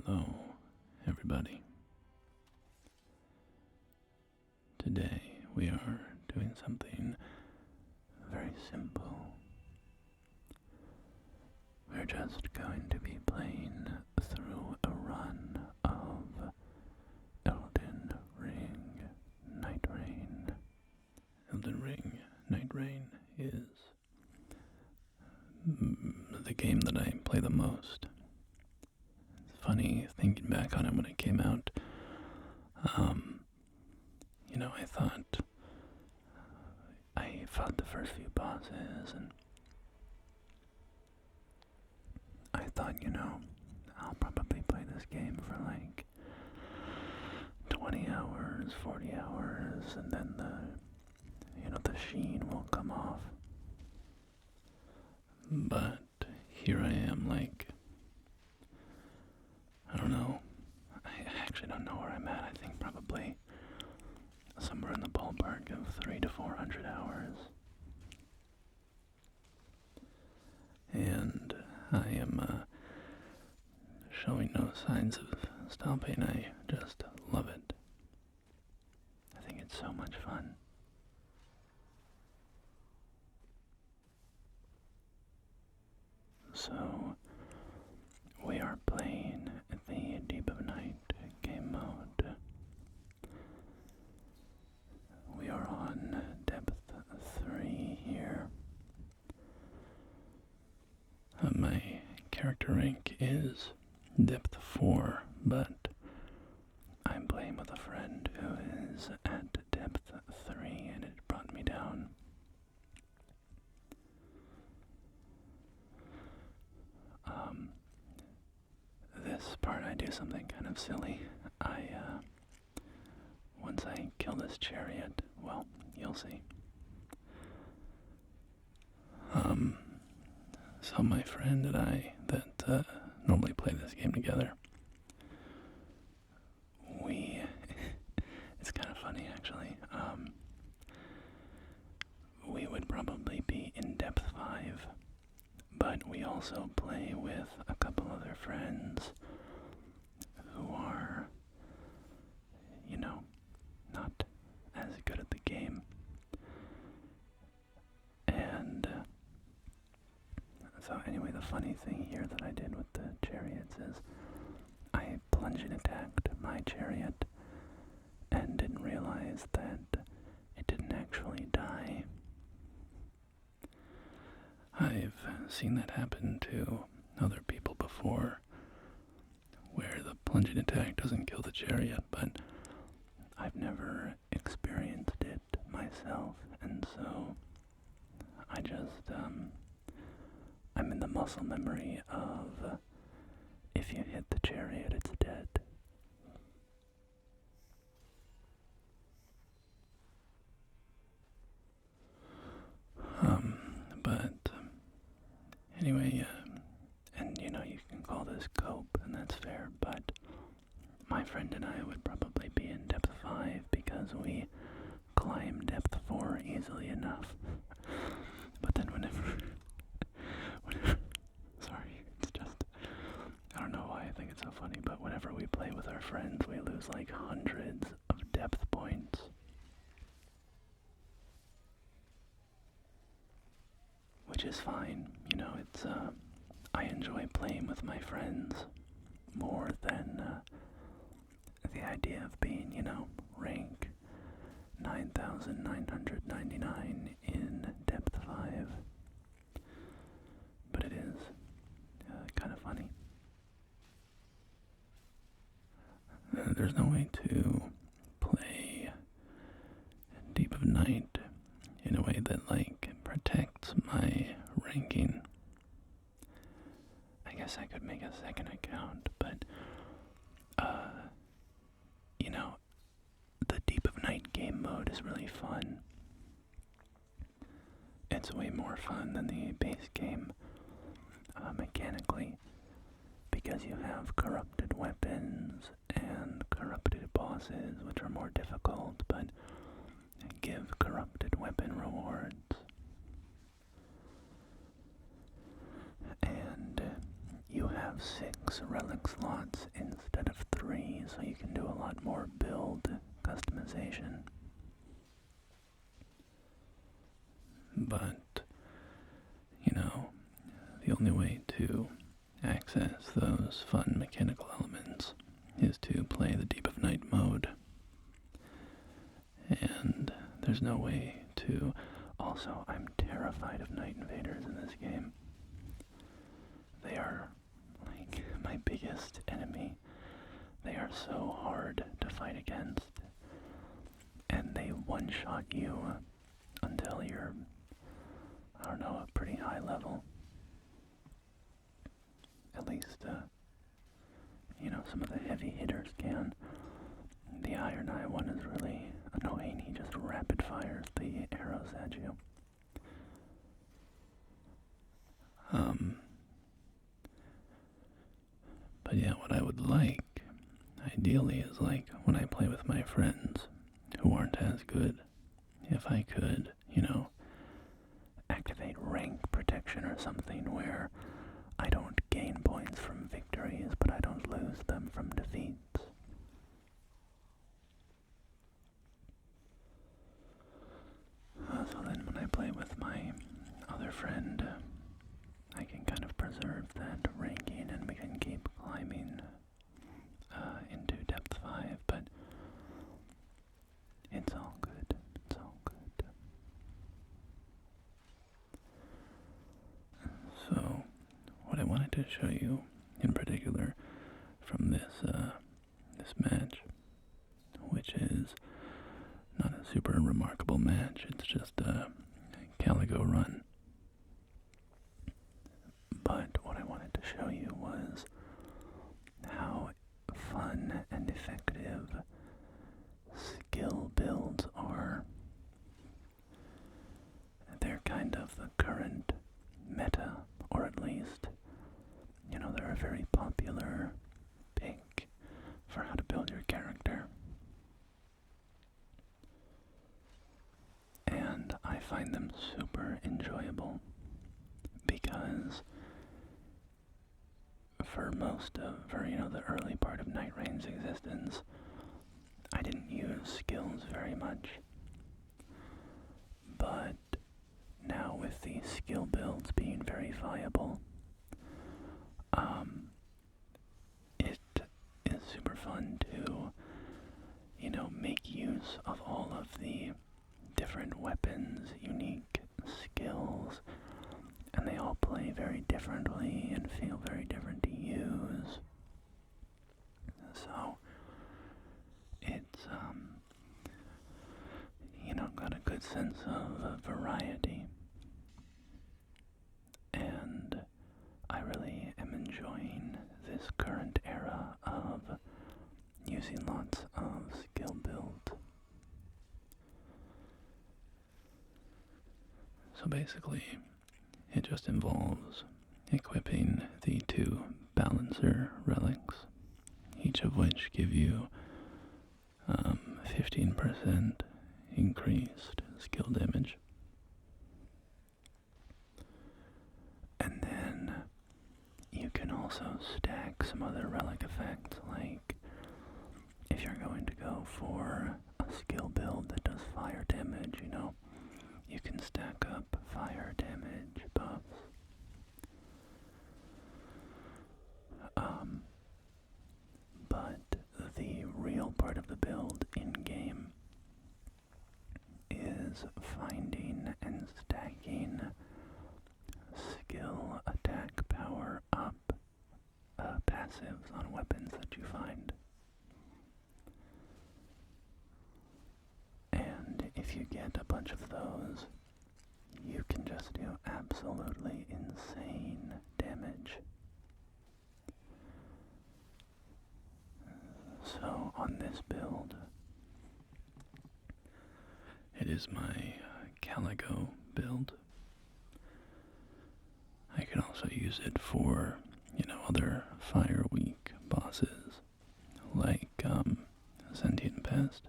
Hello, everybody. Today we are doing something very simple. We're just going to be playing through a run of Elden Ring Nightreign. Elden Ring Nightreign is the game that I play the most. It's funny thinking back on it when it came out. I fought the first few bosses, and I thought, I'll probably play this game for like 20 hours, 40 hours, and then the sheen will come off. But here I am, I don't know. I actually don't know where I'm at. I think probably somewhere in the ballpark of 300 to 400 hours. And I am showing no signs of stopping. I just love it. I think it's so much fun. So, we are playing the Deep of Night game mode. We are on depth 3 here. My character rank is depth 4, but I'm playing with a friend who is at depth 3, and it brought me down. This part I do something kind of silly. Once I kill this chariot, well, you'll see. So my friend and I that normally play this game together, it's kind of funny actually, we would probably be in depth 5, but we also play with a couple other friends who are, not as good at the game. And so anyway, the funny thing here that I did with the chariots is I plunging attacked my chariot and didn't realize that it didn't actually die. I've seen that happen to other people before, where the plunging attack doesn't kill the chariot, but I've never experienced it myself, and so I just, I'm in the muscle memory of if you hit the chariot, it's dead. But anyway, and you can call this cope, and that's fair, but my friend and I would probably be in depth 5 because we climb depth 4 easily enough. But then whenever sorry, it's just, I don't know why I think it's so funny, but whenever we play with our friends, we lose like hundreds of depth points. Which is fine, it's, I enjoy playing with my friends more than, the idea of being, rank 9,999 in depth 5. But it is kind of funny. There's no way to play Deep of Night in a way that, protects my ranking. I guess I could make a second account, but, the Deep of Night game mode is really fun. It's way more fun than the base game, mechanically, because you have corrupted weapons and corrupted bosses, which are more difficult, but give corrupted weapon rewards. And you have 6 relic slots inside more build customization. But, the only way to access those fun mechanical elements is to play the Deep of Night mode. And there's no way to... Also, I'm terrified of Night Invaders in this game. They are, like, my biggest enemy. They are so hard to fight against. And they one-shot you until you're, I don't know, a pretty high level. At least, some of the heavy hitters can. The Iron Eye one is really annoying. He just rapid fires the arrows at you. But yeah, what I would like, ideally, is like when I play with my friends who aren't as good, if I could, activate rank protection or something where I don't gain points from victories, but I don't lose them from defeats. So then when I play with my other friend, I can kind of preserve that ranking and we can keep climbing into depth 5, but it's all good. It's all good. So, what I wanted to show you in particular from this match, which is not a super remarkable match, it's just a Caligo run. But what I wanted to show you was how fun and effective skill builds are. They're kind of the current meta, or at least, they're a very popular pick for how to build your character. And I find them super enjoyable because for the early part of Nightrein's existence, I didn't use skills very much. But now with the skill builds being very viable, it is super fun to, make use of all of the different weapons, unique skills, and they all play very differently and feel very different to use. So, it's, got a good sense of variety. And I really am enjoying this current era of using lots of skill build. So basically, it just involves equipping the 2 balancer relics, each of which give you 15% increased skill damage. And then you can also stack some other relic effects, like if you're going to go for a skill build that does fire damage, you can stack up fire damage buffs. But the real part of the build in-game is finding and stacking skill attack power up passives on weapons that you find. And if you get a bunch of those, you can just do absolutely insane damage. So on this build, it is my Caligo build. I can also use it for, other Fire Week bosses, like Sentient Pest.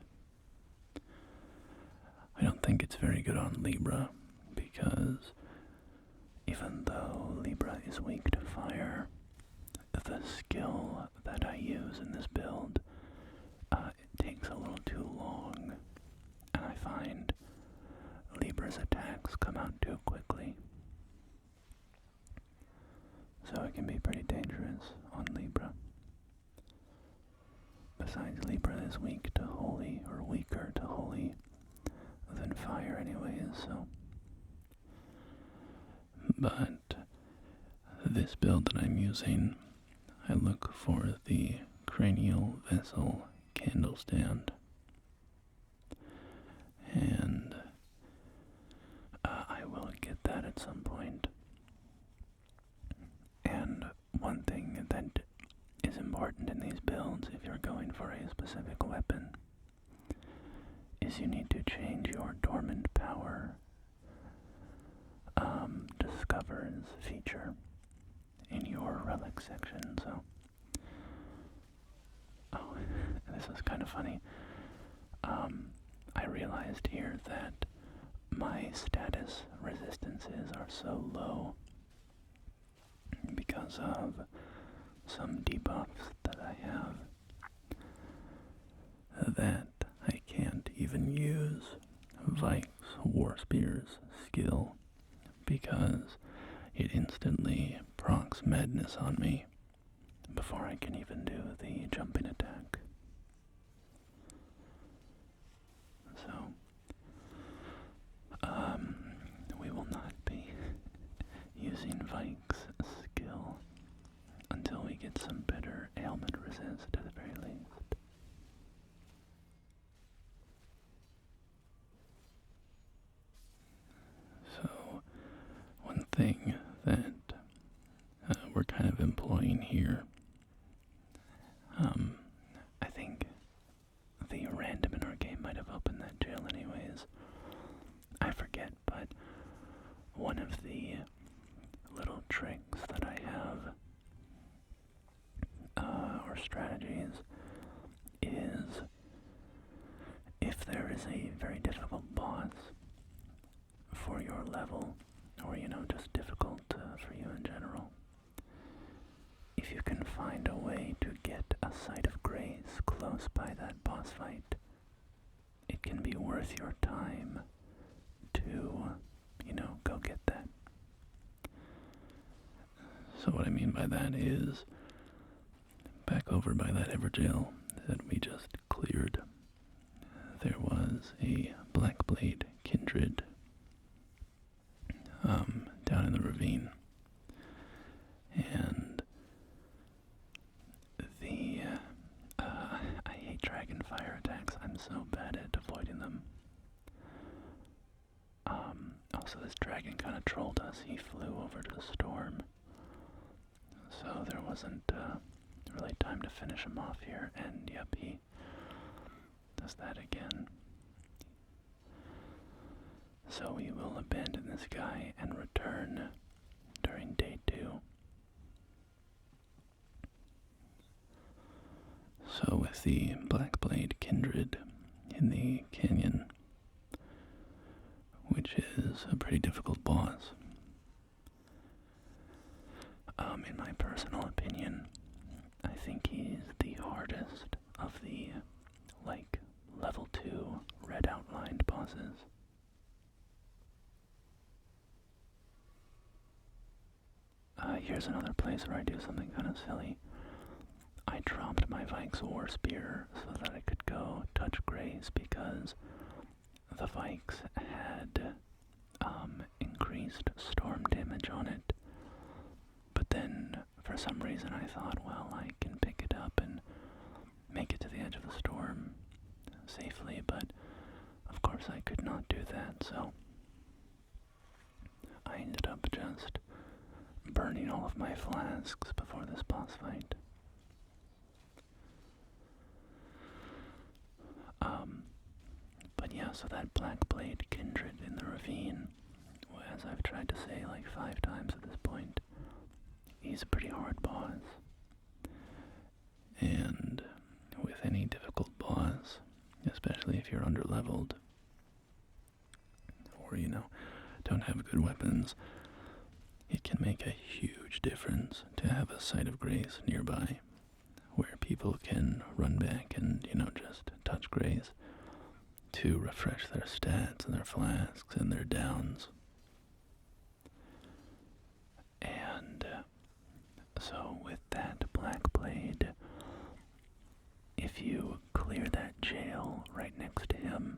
I don't think it's very good on Libra, because even though Libra is weak to fire, the skill that I use in this build besides Libra is weak to holy, or weaker to holy than fire anyways, so. But this build that I'm using, I look for the cranial vessel candle stand. And I will get that at some point. And one thing that is important in these builds, if you're going for a specific weapon, is you need to change your dormant power discovers feature in your relic section. So, oh, this is kind of funny. I realized here that my status resistances are so low because of some debuffs that I have that I can't even use Vike's War Spear's skill because it instantly procs madness on me before I can even do the jumping attack. So, we will not be using Vike's skill until we get some better ailment resist at the very least. So, one thing that we're kind of employing here, I think the random in our game might have opened that jail anyways. I forget, but one of the little tricks that I have, or strategies, is if there is a very difficult boss for your level, or just difficult for you in general, if you can find a way to get a site of grace close by that boss fight, it can be worth your time to, go get that. So what I mean by that is, back over by that Everjail that we just cleared, there was a Blackblade Kindred down in the ravine. And I hate dragon fire attacks. I'm so bad at avoiding them. Also, this dragon kind of trolled us. He flew over to the storm, so there wasn't really time to finish him off here. And yep, he does that again. So we will abandon this guy and return during day 2. So with the Blackblade Kindred in the canyon, which is a pretty difficult boss, in my personal opinion, I think he's the hardest of the, level 2 red outlined bosses. Here's another place where I do something kind of silly. I dropped my Vike's War Spear so that I could go touch Grace because the Vikes had increased storm damage on it. But then, for some reason, I thought, well, I can pick it up and make it to the edge of the storm safely, but of course I could not do that, so I ended up just burning all of my flasks before this boss fight. But yeah, so that Blackblade Kindred in the ravine, as I've tried to say 5 times at this point, he's a pretty hard boss. And with any difficult boss, especially if you're underleveled, or, don't have good weapons, it can make a huge difference to have a site of grace nearby, where people can run back and, just touch grace to refresh their stats and their flasks and their downs. And so with that Blackblade if you clear that jail right next to him,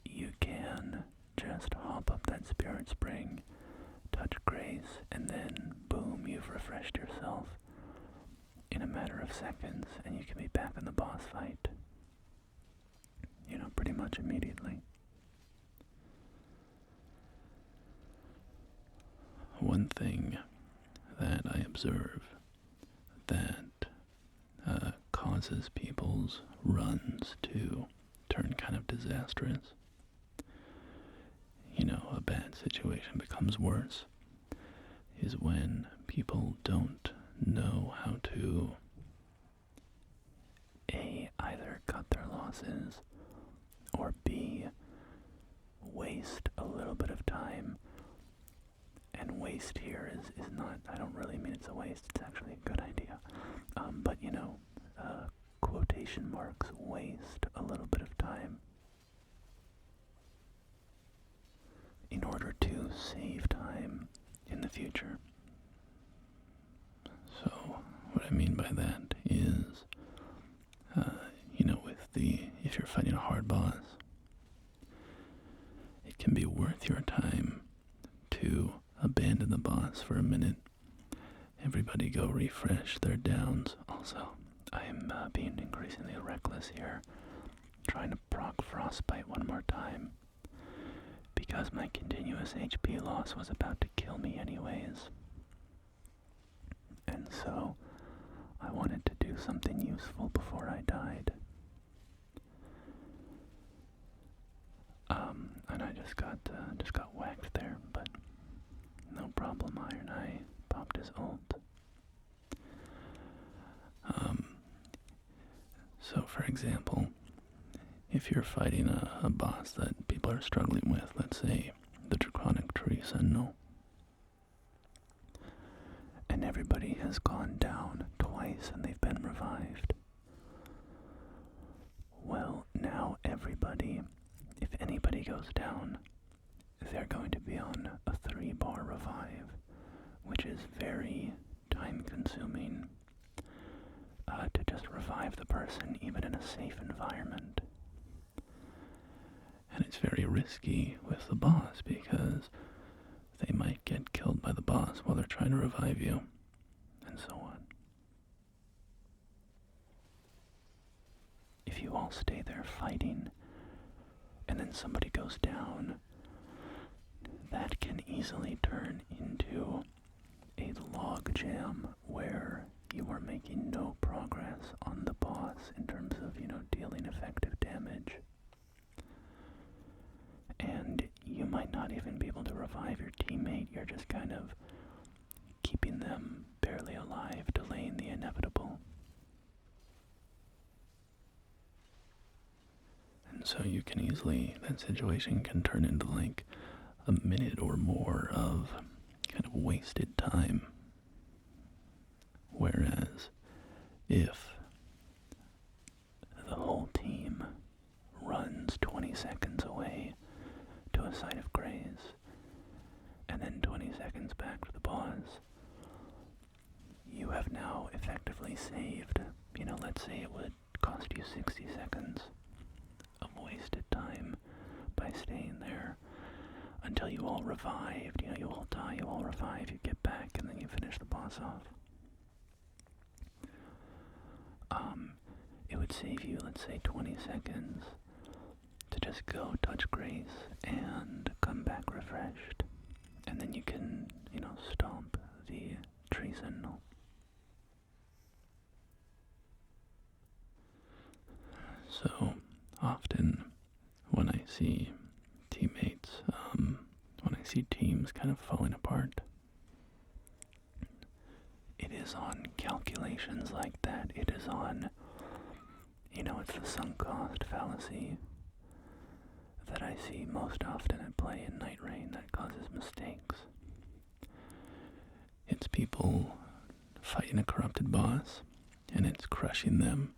you can just hop up that spirit spring, touch grace, and then boom, you've refreshed yourself in a matter of seconds, and you can be back in the boss fight, pretty much immediately. One thing that I observe that causes people's runs to turn kind of disastrous, a bad situation becomes worse, is when people don't know how to A, either cut their losses, or B, waste a little bit of time. And waste here is not, I don't really mean it's a waste, it's actually a good idea. But quotation marks, waste a little bit of time in order to save time in the future. So, what I mean by that is, if you're fighting a hard boss, it can be worth your time to abandon the boss for a minute. Everybody go refresh their downs. Also, I am being increasingly reckless here, trying to proc frostbite one more time, because my continuous HP loss was about to kill me anyways. And so, I wanted to do something useful before I died. And I just got whacked there, but no problem, Iron Eye popped his ult. So for example, if you're fighting a boss that people are struggling with, let's say the Draconic Tree Sentinel, and everybody has gone down twice and they've been revived, well, now everybody, if anybody goes down, they're going to be on a 3-bar revive, which is very time-consuming to just revive the person, even in a safe environment. And it's very risky with the boss, because they might get killed by the boss while they're trying to revive you, and so on. If you all stay there fighting, and then somebody goes down, that can easily turn into a log jam where you are making no progress on the boss in terms of, dealing effective damage. And you might not even be able to revive your teammate, you're just kind of keeping them barely alive, delaying the inevitable. And so you can easily, that situation can turn into like a minute or more of kind of wasted time. Whereas if the whole team runs 20 seconds away to a site of grace, and then 20 seconds back to the boss, you have now effectively saved, let's say it would cost you 60 seconds of wasted time by staying there until you all revived. You all die, you all revive, you get back, and then you finish the boss off. It would save you, let's say, 20 seconds to just go touch grace and come back refreshed. And then you can, stomp the tree sentinel. So, often when I see teammates, when I see teams kind of falling apart, it is on calculations like that. It is on, it's the sunk cost fallacy that I see most often at play in Nightreign that causes mistakes. It's people fighting a corrupted boss, and it's crushing them,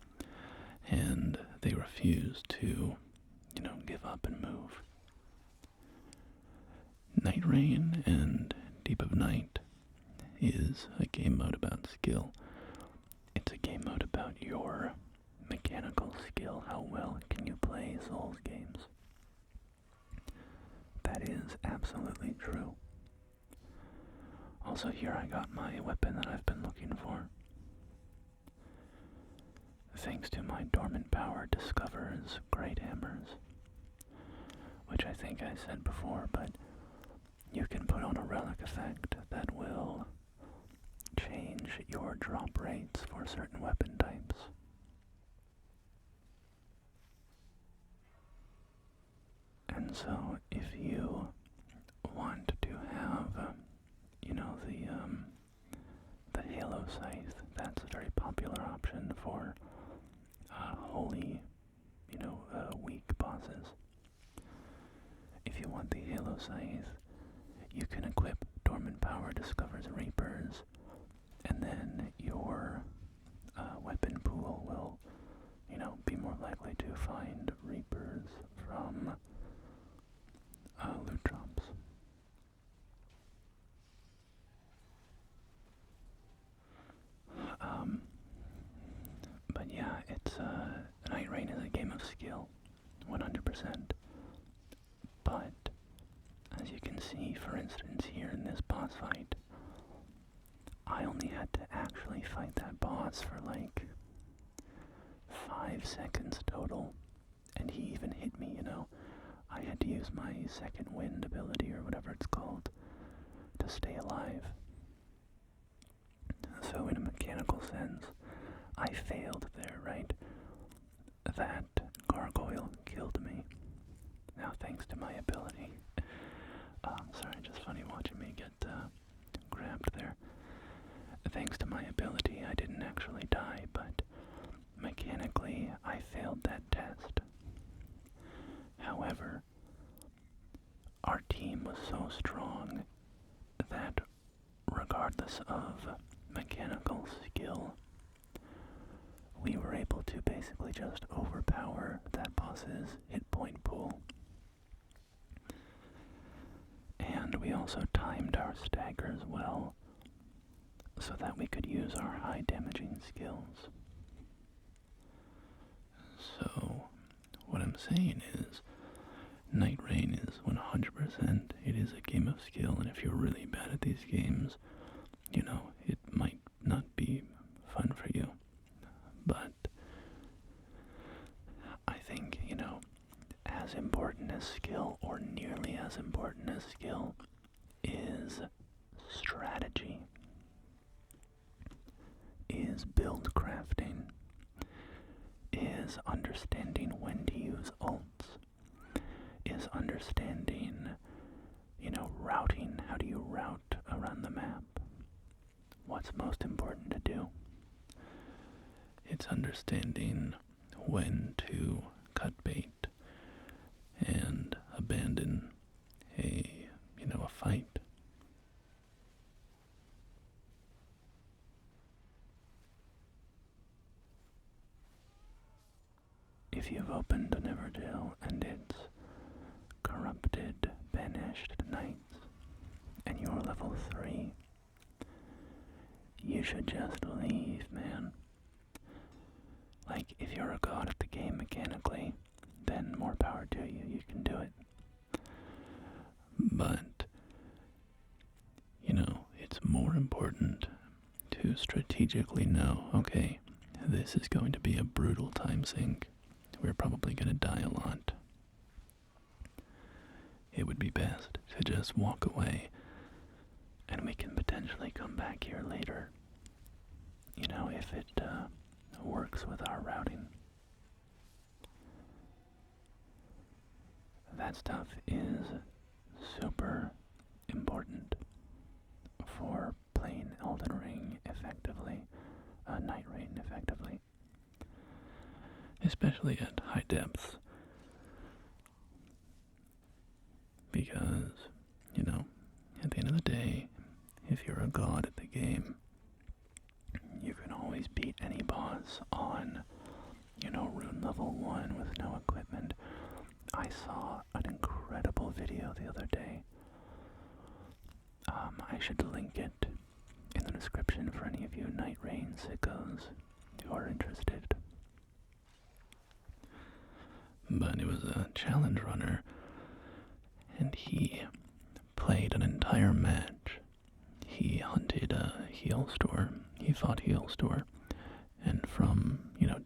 and they refuse to, give up and move. Nightreign and Deep of Night is a game mode about skill. It's a game mode about your mechanical skill, how well can you play Souls games? That is absolutely true. Also, here I got my weapon that I've been looking for. Thanks to my dormant power discovers great hammers, which I think I said before, but you can put on a relic effect that will change your drop rates for certain weapon types. And so if you want to have, the Halo Scythe, that's a very popular option for holy, weak bosses. If you want the Halo Scythe, you can equip Dormant Power Discovers Reapers, and then your weapon pool will, be more likely to find Reapers from loot drops. But yeah, Nightreign is a game of skill, 100%. But, as you can see, for instance, here in this boss fight, I only had to actually fight that boss for like 5 seconds total, and he even hit me, I had to use my second wind ability, or whatever it's called, to stay alive. So in a mechanical sense, I failed there, right? That gargoyle killed me. Now thanks to my ability. Sorry, just funny watching me get grabbed there. Thanks to my ability, I didn't actually die, but mechanically, I failed that test. However, our team was so strong that regardless of mechanical skill, we were able to basically just overpower that boss's hit point pool. And we also timed our staggers well, so that we could use our high damaging skills. So, what I'm saying is, Nightreign is 100%, it is a game of skill, and if you're really bad at these games, it might not be fun for you. But I think, as important as skill, or nearly as important as skill, is strategy, is build crafting, is understanding when to use ults, is understanding, routing. How do you route around the map? What's most important to do? It's understanding when to cut bait and abandon a fight. If you've opened Neverdale and its corrupted, banished knights, and you're level 3, you should just leave, man. Like, if you're a god at the game mechanically, then more power to you, you can do it. But, it's more important to strategically know, okay, this is going to be a brutal time sink. We're probably going to die a lot. It would be best to just walk away, and we can potentially come back here later, if it works with our routing. That stuff is super important for playing Elden Ring effectively, Nightreign effectively, especially at high depths, because, at the end of the day, if you're a god at the game, you can always beat any boss on, rune level 1 with no equipment. I saw an incredible video the other day. I should link it in the description for any of you Nightreign sickos who are interested. a challenge runner, and he played an entire match. He hunted a heal store. He fought heal store. And from,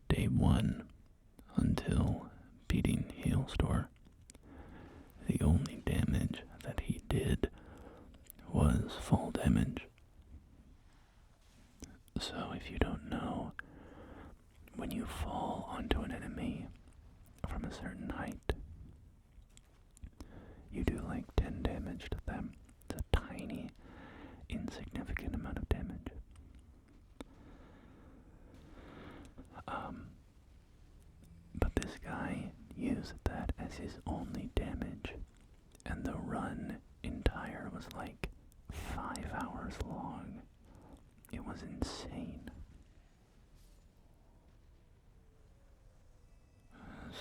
day one until beating heal store, the only damage that he did was fall damage. So if you don't know, when you fall onto an enemy from a certain height, you do like 10 damage to them. It's a tiny, insignificant amount of damage. But this guy used that as his only damage, and the run entire was like 5 hours long. It was insane.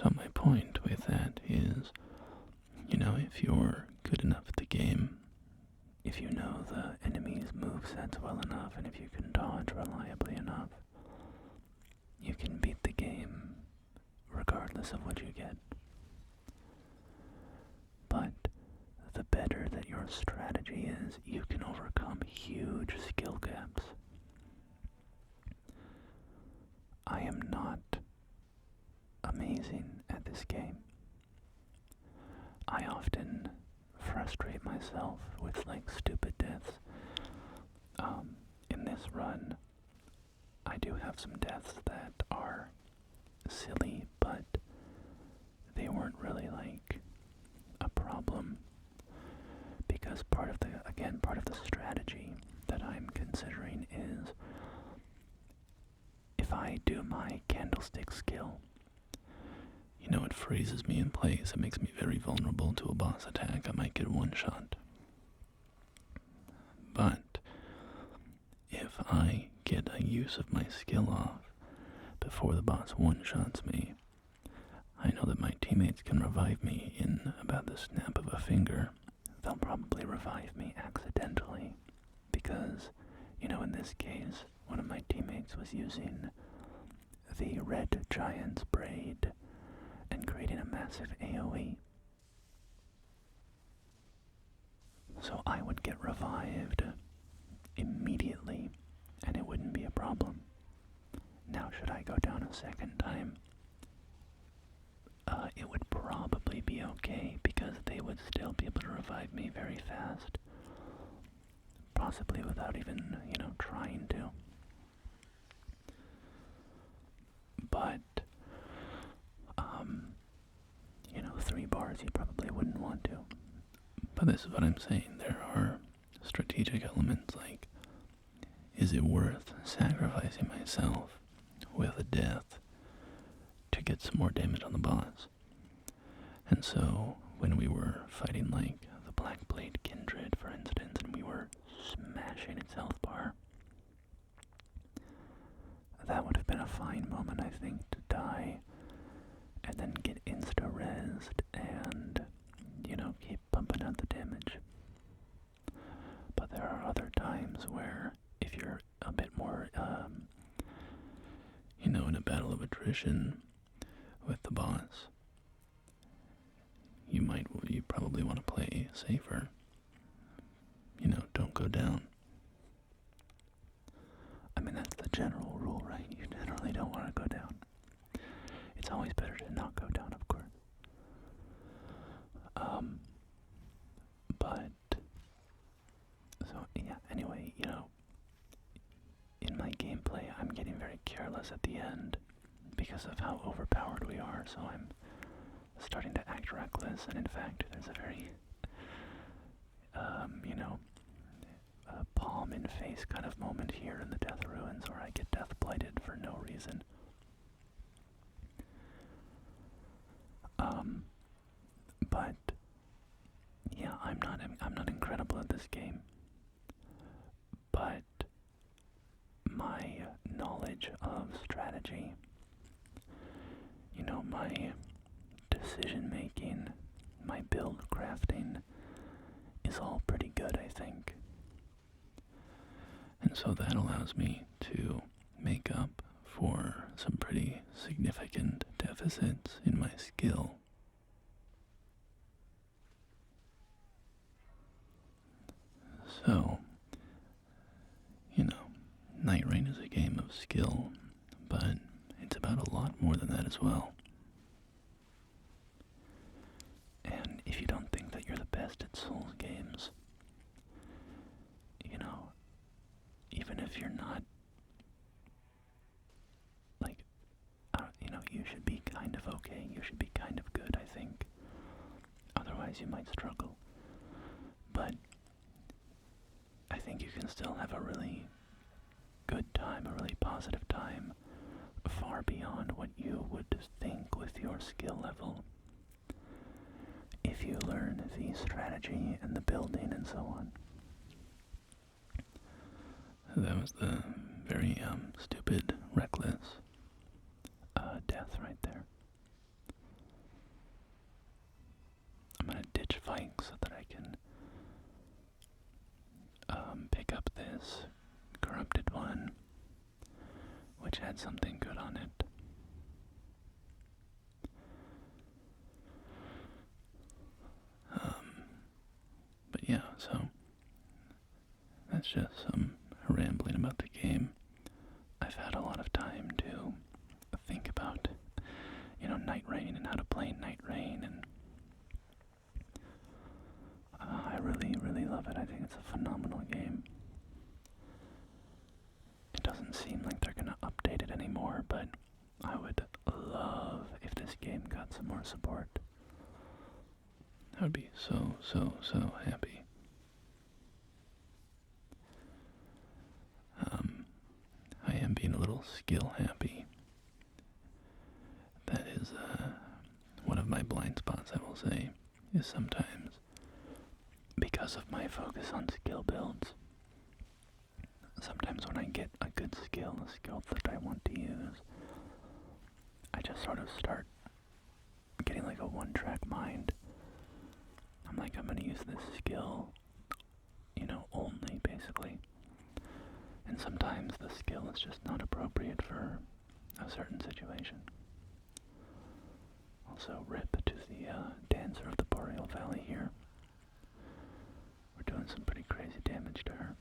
So my point with that is, if you're good enough at the game, if you know the enemy's movesets well enough, and if you can dodge reliably enough, you can beat the game regardless of what you get. But the better that your strategy is, you can overcome huge skill gaps. I am not amazing at this game. I often frustrate myself with stupid deaths. In this run, I do have some deaths that are silly, but they weren't really a problem, because part of the strategy that I'm considering is, if I do my candlestick skill, it freezes me in place. It makes me very vulnerable to a boss attack. I might get one shot. But if I get a use of my skill off before the boss one-shots me, I know that my teammates can revive me in about the snap of a finger. They'll probably revive me accidentally, because, in this case, one of my teammates was using the red giant's braid and creating a massive AoE. So I would get revived immediately, and it wouldn't be a problem. Now, should I go down a second time? It would probably be okay, because they would still be able to revive me very fast. Possibly without even, trying to. But, 3 bars you probably wouldn't want to. But this is what I'm saying. There are strategic elements like, is it worth sacrificing myself with a death to get some more damage on the boss? And so, when we were fighting the Black Blade Kindred, for instance, and we were smashing its health bar, that would have been a fine moment, I think, to die and then get insta-rezzed and, keep pumping out the damage. But there are other times where, if you're a bit more, in a battle of attrition with the boss, you probably want to play safer. Don't go down. I mean, that's the general rule, right? You generally don't want to go down. It's always better to not go down, of course. But, so, yeah, anyway, in my gameplay, I'm getting very careless at the end because of how overpowered we are, so I'm starting to act reckless, and in fact, there's a very, palm-in-face kind of moment here in the Death Ruins where I get death blighted for no reason. But yeah, I'm not incredible at this game. But my knowledge of strategy, my decision making, my build crafting is all pretty good, I think. And so that allows me to make up for some pretty significant deficits in my skill So, Nightreign is a game of skill, but it's about a lot more than that as well. And if you don't think that you're the best at Souls games, even if you're not, you should be kind of okay. You should be kind of good, I think. Otherwise, you might struggle. But I think you can still have a really good time, a really positive time, far beyond what you would think with your skill level, if you learn the strategy and the building and so on. That was the very stupid, reckless death right there. I'm gonna ditch Vike so that I can pick up this corrupted one, which had something good on it. But yeah, so that's just some rambling about the game. I've had a lot of time to think about, Nightreign and how to play Nightreign, and I really, really love it. I think it's a phenomenal game. It doesn't seem like they're gonna update it anymore, but I would love if this game got some more support. I would be so, so, so happy. I am being a little skill happy. That is one of my blind spots, I will say, is sometimes because of my focus on skill builds. Sometimes when I get a good skill, a skill that I want to use, I just sort of start getting like a one-track mind. I'm like, I'm gonna use this skill, only, basically. And sometimes the skill is just not appropriate for a certain situation. Also, rip to the Dancer of the Boreal Valley here. We're doing some pretty crazy damage to her.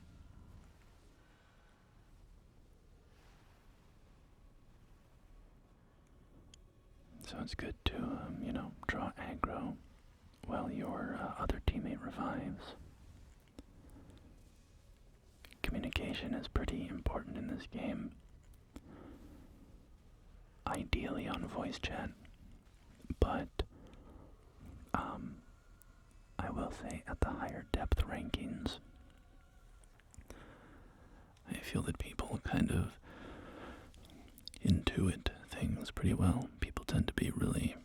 So it's good to, draw aggro while your other teammate revives. Communication is pretty important in this game. Ideally on voice chat, but I will say at the higher depth rankings, I feel that people kind of intuit things pretty well. People tend to be really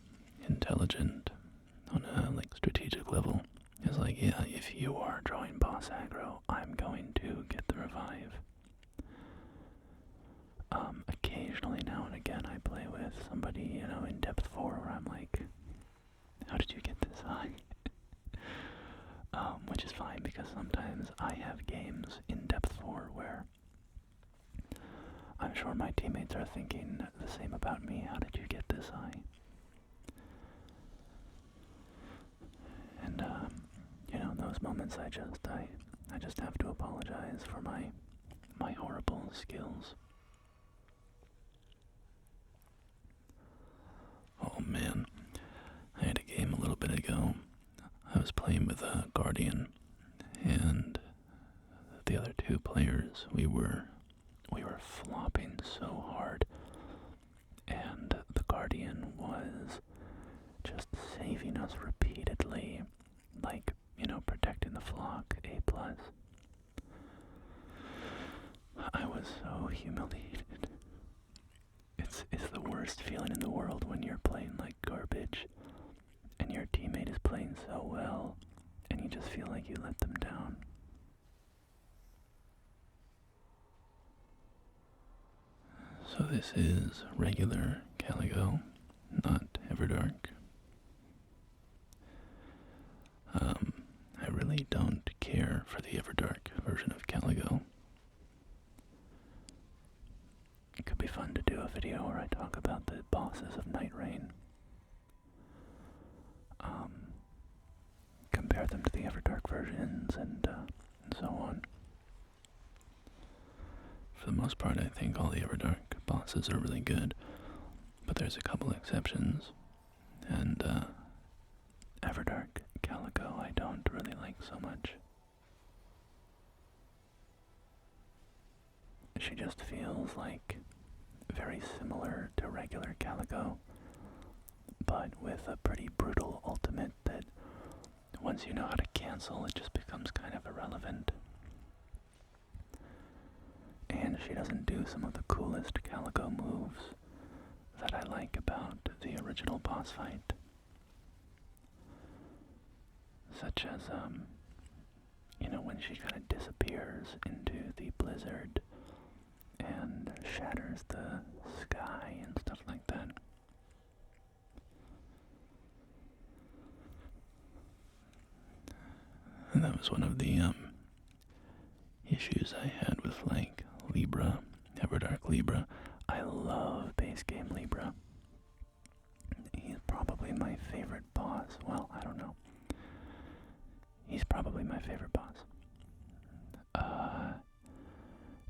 intelligent on a strategic level. It's like, yeah, if you are drawing boss aggro, I'm going to get the revive. Occasionally now and again I play with somebody, in depth 4 where I'm like, how did you get this high? Which is fine because sometimes I have games in depth 4 where I'm sure my teammates are thinking the same about me. How did you get this high? And in those moments I just have to apologize for my horrible skills. Oh man, I had a game a little bit ago. I was playing with a Guardian, and the other two players, we were flopping so hard, and the Guardian was just saving us repeatedly, protecting the flock, A+. I was so humiliated. It's the worst feeling in the world when you're playing like garbage, and your teammate is playing so well, and you just feel like you let them down. So this is regular Caligo, not Everdark. I really don't care for the Everdark version of Caligo. It could be fun to do a video where I talk about the bosses of Nightreign. Compare them to the Everdark versions and and so on. For the most part, I think all the Everdark bosses are really good, but there's a couple exceptions, and Everdark Caligo I don't really like so much. She just feels like very similar to regular Caligo, but with a pretty brutal ultimate that once you know how to cancel, it just becomes kind of irrelevant. And she doesn't do some of the coolest Caligo moves that I like about the original boss fight. Such as, when she kind of disappears into the blizzard and shatters the sky and stuff like that. And that was one of the issues I had with like Libra, Everdark Libra. I love base game Libra. He's probably my favorite boss. Well, I don't know. He's probably my favorite boss.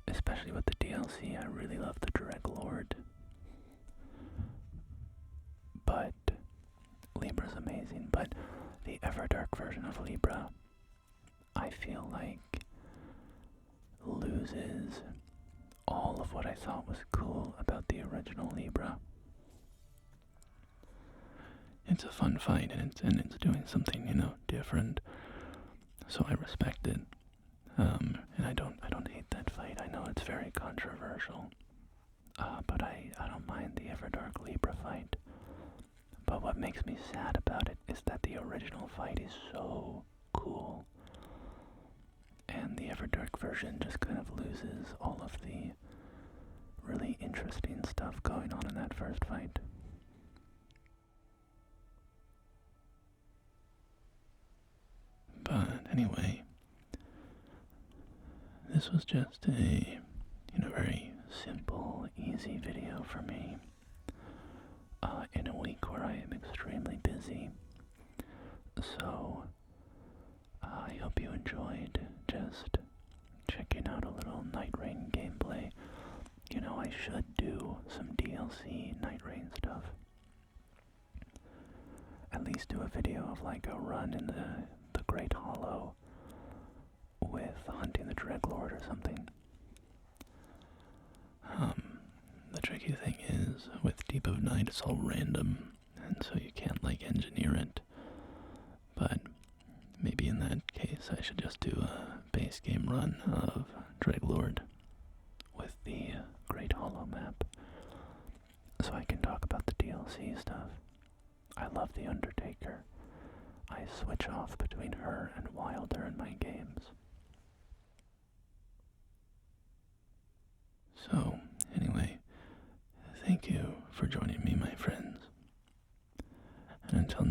Especially with the DLC, I really love the Dreadlord. But Libra's amazing. But the Everdark version of Libra, I feel like, loses all of what I thought was cool about the original Libra. It's a fun fight, and it's doing something, different. So I respect it. And I don't hate that fight. I know it's very controversial. But I don't mind the Everdark Libra fight. But what makes me sad about it is that the original fight is so cool. And the Everdark version just kind of loses all of the really interesting stuff going on in that first fight. But anyway, this was just a, very simple, easy video for me. In a week where I am extremely busy. So, I hope you enjoyed just checking out a little Nightreign gameplay. I should do some DLC Nightreign stuff. At least do a video of like a run in the Great Hollow with hunting the Dreadlord or something. The tricky thing is, with Deep of Night, it's all random, and so you can't, engineer it. But maybe in that case, I should just do a base game run of Dreadlord with the Great Hollow map, so I can talk about the DLC stuff. I love the Undertaker. I switch off between her and Wilder in my games. So, anyway, thank you for joining me, my friends. And until